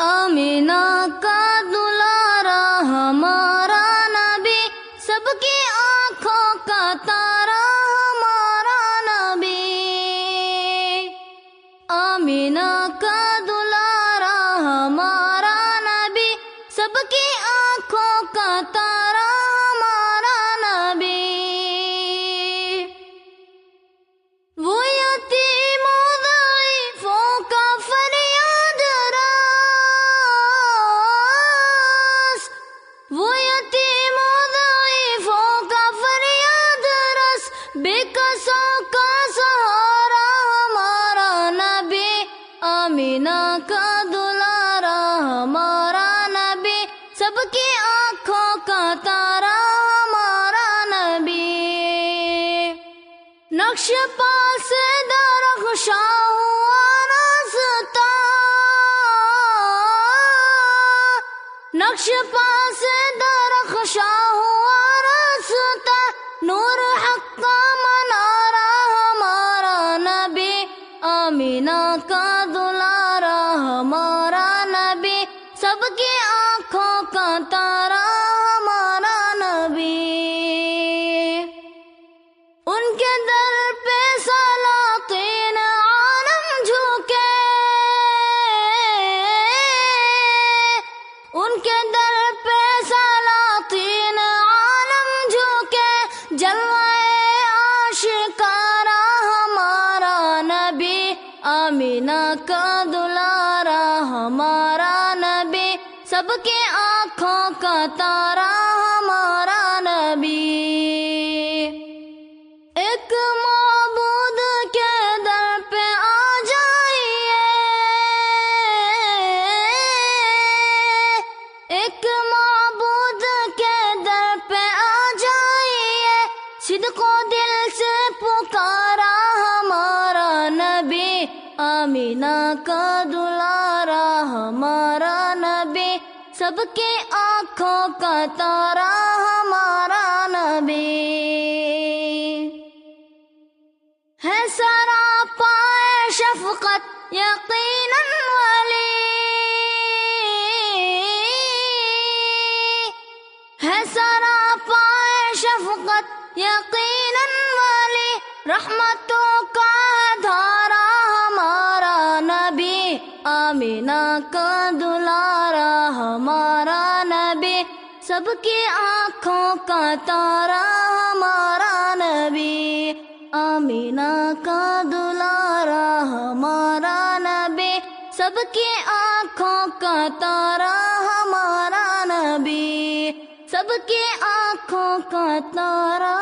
آمینہ کا دلارا ہمارا نبی، سب کی آنکھوں کا تارا ہمارا نبی۔ آمینہ کا دلارا ہمارا نبی، سب کی آنکھوں کا تارا ہمارا نبی۔ وہ یتیم و ضعیفوں کا فریاد رس، وہ یتیم و ضعیفوں کا فریاد رس، بے کسوں کا سہارا ہمارا نبی۔ آمینہ کا دلارا ہمارا نبی، سب کی آنکھوں کا تارا ہمارا نبی۔ نقش پا سے درخشاں ہوا راستہ، نقش پا سے درخشاں ہوا راستہ، نور حق کا منارہ ہمارا نبی۔ آمینہ کا دلارا ہمارا نبی، سب کی آنکھوں کا تارا ہمارا نبی۔ ان کے در پہ سلاطین عالم جھکے، ان کے در پہ سلاطین عالم جھکے، جلوہ آشکارا ہمارا نبی۔ آمینہ کا دلارا ہمارا نبی، سب کی آنکھوں کا تارا ہمارا نبی۔ ایک معبود کے در پہ آ جائیے، ایک معبود کے در پہ آ جائیے، صدق و دل سے پکارا ہمارا نبی۔ آمینہ کا دلارا ہمارا نبی، سب کی آنکھوں کا تارا ہمارا نبی۔ ہے سراپا شفقت یقیناً ولی، ہے سراپا شفقت یقیناً ولی، رحمتوں کا دھارا ہمارا نبی۔ آمینہ کا دلارا ہمارا نبی، سب کی آنکھوں کا تارا ہمارا نبی۔ آمینہ کا دلارا ہمارا نبی، سب کی آنکھوں کا تارا ہمارا نبی، سب کی آنکھوں کا تارا